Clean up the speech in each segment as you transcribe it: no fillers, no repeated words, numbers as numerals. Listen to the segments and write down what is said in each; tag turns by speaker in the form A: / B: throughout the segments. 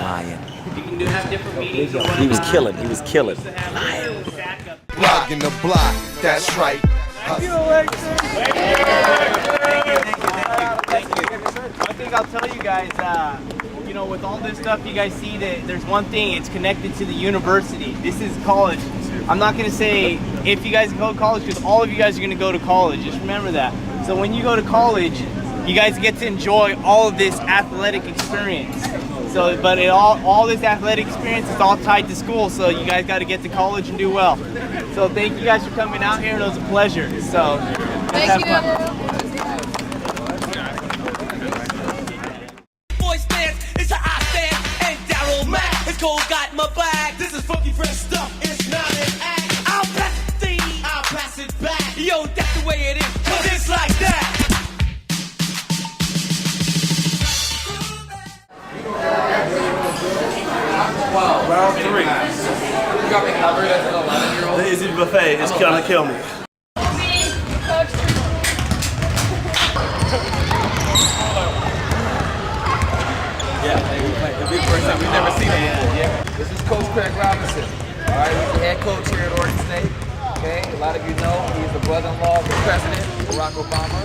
A: Lying.
B: You can have different meetings.
A: He was killing. He was killing.
B: Lying.
C: Block in the block, that's right.
B: Thank you. One thing I'll tell you guys, you know, with all this stuff you guys see, that there's one thing, it's connected to the university. This is college. I'm not going to say if you guys go to college, because all of you guys are going to go to college. Just remember that. So when you go to college, you guys get to enjoy all of this athletic experience. So, but all this athletic experience is all tied to school, so you guys got to get to college and do well. So thank you guys for coming out here. It was a pleasure. So
D: Thank you.
E: Boy stands, it's a I stand, and Daryl Mack. His cold got my bag. This is funky fresh stuff. It's not an act. I'll pass the thing. I'll pass it back. Yo, that's the way it is. 'Cause it's like that.
F: Round 3. You got me covered as an 11-year-old.
G: The easy buffet is gonna kill me.
F: Yeah, the big first time. We've never seen him before. Yeah. This is Coach Craig Robinson. All right, he's the head coach here at Oregon State. Okay, a lot of you know he's the brother-in-law of the president, Barack Obama.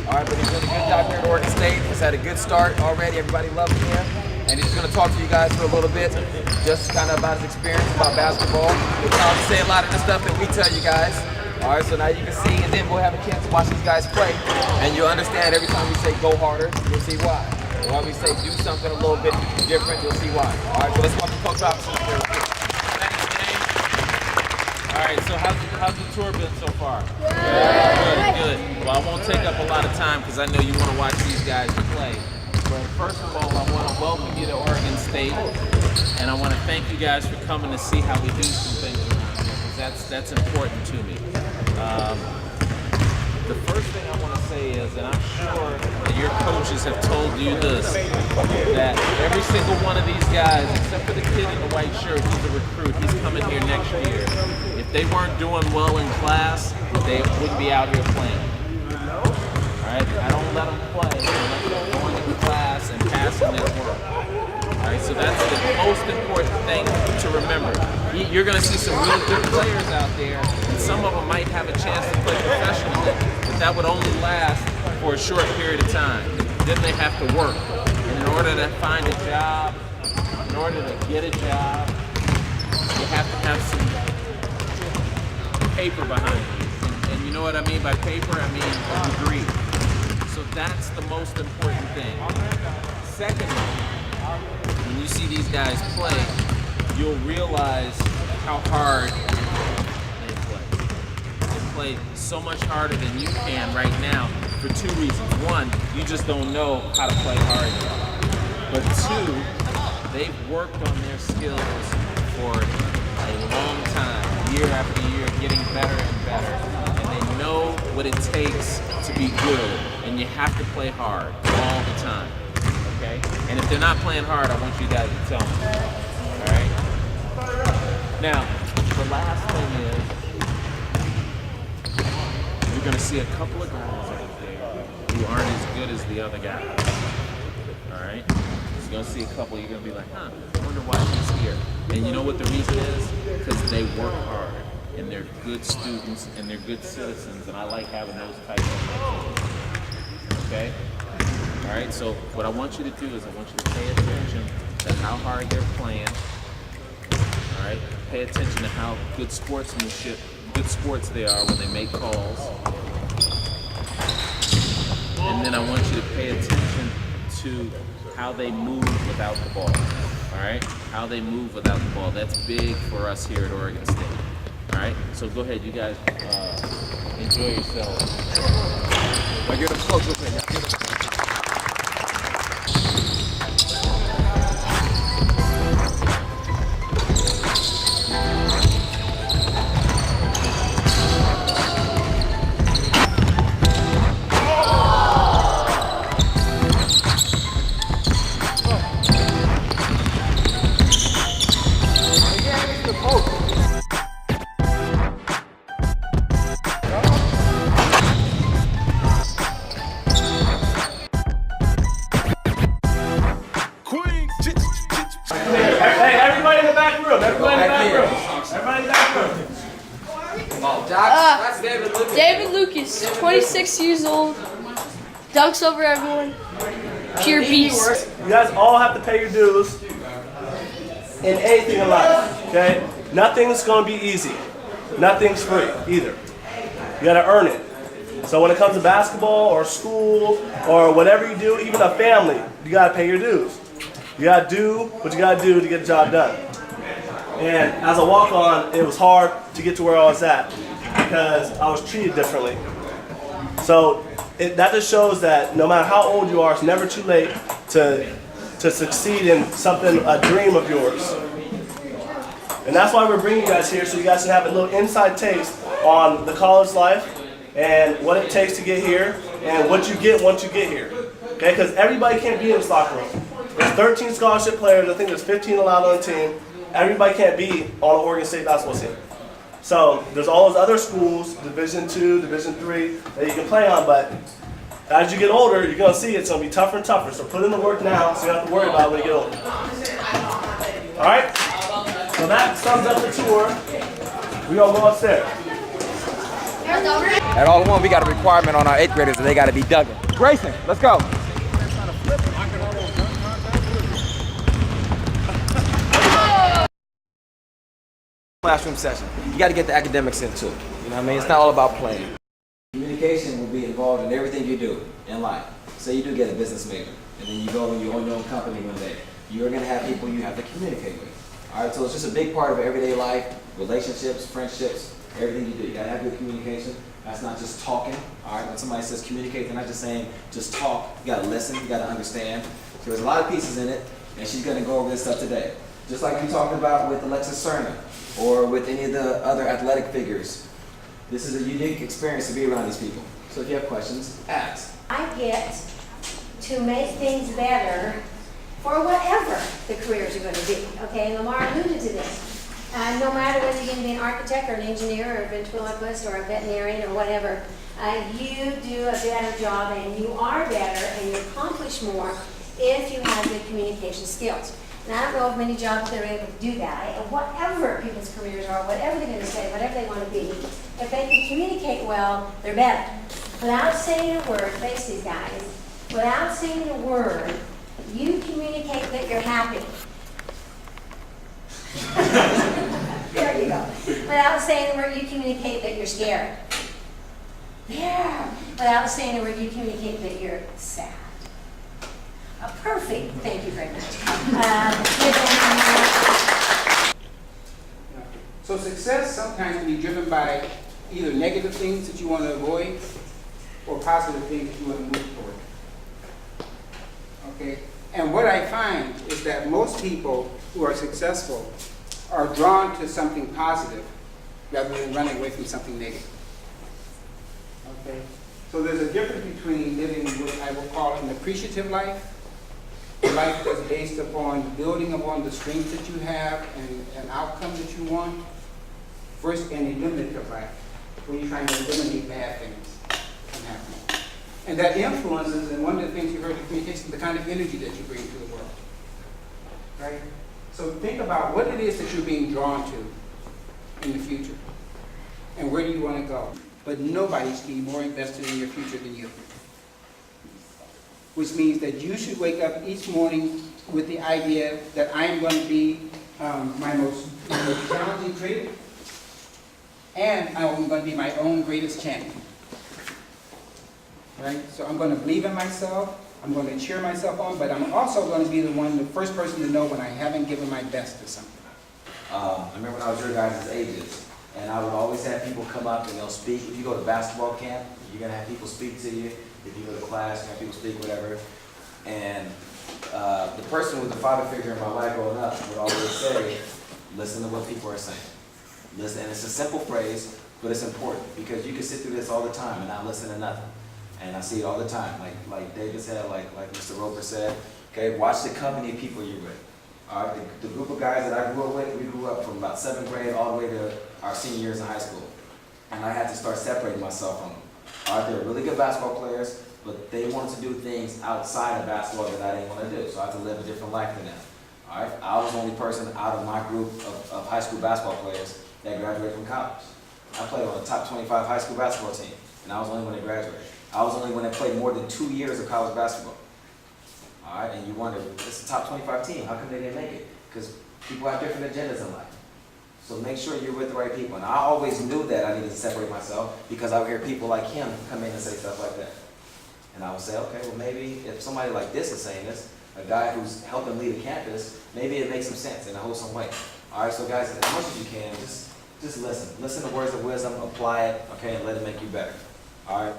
F: All right, but he's doing a good job here at Oregon State. He's had a good start already. Everybody loves him. And he's going to talk to you guys for a little bit, just kind of about his experience about basketball. He'll probably say a lot of the stuff that we tell you guys. All right, so now you can see, and then we'll have a chance to watch these guys play, and you'll understand every time we say go harder, you'll see why. And when we say do something a little bit different, you'll see why. All right, so let's welcome Coach Robinson here.
H: Thanks, James. All right, so how's the tour been so far? Good. Well, I won't take up a lot of time because I know you want to watch these guys play. But first of all, I want to welcome you to Oregon State, and I want to thank you guys for coming to see how we do some things around here, because that's important to me. The first thing I want to say is, and I'm sure that your coaches have told you this, that every single one of these guys, except for the kid in the white shirt, he's a recruit, he's coming here next year. If they weren't doing well in class, they wouldn't be out here playing. Alright, I don't let them play unless they're going to class and passing their work. Alright, so that's the most important thing to remember. You're going to see some real good players out there, and some of them might have a chance to play professionally, but that would only last for a short period of time. Then they have to work. And in order to find a job, in order to get a job, you have to have some paper behind you. And you know what I mean by paper? I mean a degree. So that's the most important thing. Secondly, when you see these guys play, you'll realize how hard they play. They play so much harder than you can right now for two reasons. One, you just don't know how to play hard yet. But two, they've worked on their skills for a long time, year after year, getting better and better. And they know what it takes to be good. And you have to play hard all the time, okay? And if they're not playing hard, I want you guys to tell me, all right? Now, the last thing is, you're gonna see a couple of guys out there who aren't as good as the other guys, all right? You're gonna see a couple, you're gonna be like, I wonder why he's here. And you know what the reason is? Because they work hard, and they're good students, and they're good citizens, and I like having those types of people. Okay? All right, so what I want you to do is I want you to pay attention to how hard they're playing. All right? Pay attention to how good sportsmanship, good sports they are when they make calls. And then I want you to pay attention to how they move without the ball. All right? How they move without the ball. That's big for us here at Oregon State. All right? So go ahead, you guys enjoy yourselves.
F: Now get them close with me. Now get them.
G: back room. Everybody in the back room. Everybody in the back room.
F: Oh, that's David Lucas.
D: David Lucas, 26 years old, dunks over everyone, pure beast.
G: You guys all have to pay your dues in anything in life, okay? Nothing's gonna be easy. Nothing's free either. You gotta earn it. So when it comes to basketball or school or whatever you do, even a family, you gotta pay your dues. You gotta do what you gotta do to get the job done. And as a walk-on, it was hard to get to where I was at because I was treated differently. So that just shows that no matter how old you are, it's never too late to succeed in something, a dream of yours. And that's why we're bringing you guys here, so you guys can have a little inside taste on the college life and what it takes to get here and what you get once you get here. Okay, because everybody can't be in this locker room. There's 13 scholarship players, I think there's 15 allowed on the team. Everybody can't be on the Oregon State basketball team. So there's all those other schools, Division II, Division III, that you can play on, but as you get older, you're gonna see it's gonna be tougher and tougher. So put in the work now so you don't have to worry about it when you get older. All right? So that sums up the tour. We're gonna go upstairs.
F: At All in One, we got a requirement on our 8th graders that they got to be Duggan. Grayson, let's go. Classroom session. You got to get the academics into it. You know what I mean? It's not all about playing. Communication will be involved in everything you do in life. Say you do get a business major, and then you go and you own your own company one day. You're going to have people you have to communicate with. All right, so it's just a big part of everyday life, relationships, friendships, everything you do. You got to have good communication. That's not just talking. All right, when somebody says communicate, they're not just saying just talk. You got to listen. You got to understand. So there's a lot of pieces in it, and she's going to go over this stuff today. Just like we talked about with Alexis Cerna or with any of the other athletic figures. This is a unique experience to be around these people. So if you have questions, ask.
I: I get to make things better for whatever the careers are going to be. Okay, and Lamar alluded to this. No matter whether you're going to be an architect or an engineer or a ventriloquist or a veterinarian or whatever, you do a better job and you are better and you accomplish more if you have good communication skills. And I don't know of many jobs that are able to do that. Whatever people's careers are, whatever they're going to say, whatever they want to be, if they can communicate well, they're better. Without saying a word, face these guys, without saying a word, you communicate that you're happy. There you go. Without saying a word, you communicate that you're scared. There. Without saying a word, you communicate that you're sad. Perfect. Thank you very much.
J: So success sometimes can be driven by either negative things that you want to avoid or positive things that you want to move toward. Okay? And what I find is that most people who are successful are drawn to something positive rather than running away from something negative. Okay? So there's a difference between living what I will call an appreciative life, a life that's based upon building upon the strengths that you have and an outcome that you want, versus an eliminative life, where you're trying to eliminate bad things from happening. And that influences, and one of the things you heard in communication, the kind of energy that you bring to the world. Right? So think about what it is that you're being drawn to in the future. And where do you want to go? But nobody's being more invested in your future than you. Which means that you should wake up each morning with the idea that I am going to be my most talented creator, and I'm going to be my own greatest champion. Right? So I'm going to believe in myself, I'm going to cheer myself on, but I'm also going to be the first person to know when I haven't given my best to something.
F: I remember when I was your guys' ages, and I would always have people come up and they'll speak. If you go to basketball camp, you're going to have people speak to you. If you go to class, you have people speak, whatever. And the person with the father figure in my life growing up would always say, listen to what people are saying. Listen, and it's a simple phrase, but it's important because you can sit through this all the time and not listen to nothing. And I see it all the time, like David said, like Mr. Roper said. Okay, watch the company of people you're with. All right, the group of guys that I grew up with, we grew up from about 7th grade all the way to our senior years in high school. And I had to start separating myself from them. All right, they were really good basketball players, but they wanted to do things outside of basketball that I didn't want to do. So I had to live a different life than them. All right, I was the only person out of my group of high school basketball players that graduated from college. I played on the top 25 high school basketball team, and I was the only one that graduated. I was the only one that played more than 2 years of college basketball. All right, and you wonder, it's a top 25 team, how come they didn't make it? Because people have different agendas in life. So make sure you're with the right people. And I always knew that I needed to separate myself because I would hear people like him come in and say stuff like that. And I would say, okay, well maybe if somebody like this is saying this, a guy who's helping lead a campus, maybe it makes some sense in a wholesome way. All right, so guys, as much as you can, just listen. Listen to words of wisdom, apply it, okay, and let it make you better. All right?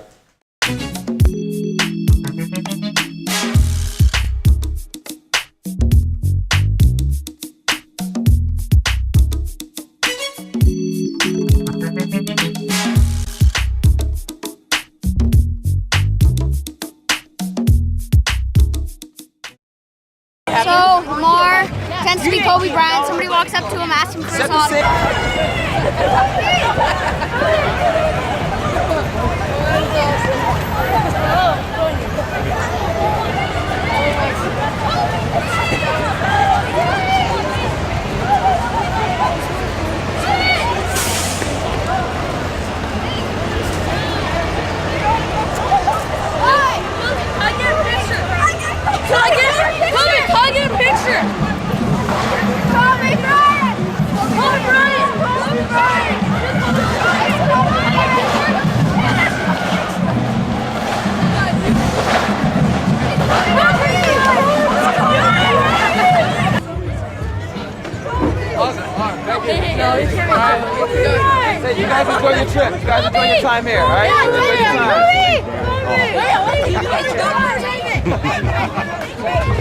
K: So, Mar tends to be Kobe Bryant. Somebody walks up to him, asks him for his autograph.
D: Can I get a picture? Kobe Bryant! Kobe Bryant! Kobe Bryant!
F: Awesome. All right, thank you. All right. Say, you guys enjoy your trip. You guys enjoy your time here, all right? Enjoy your time.
D: Wait,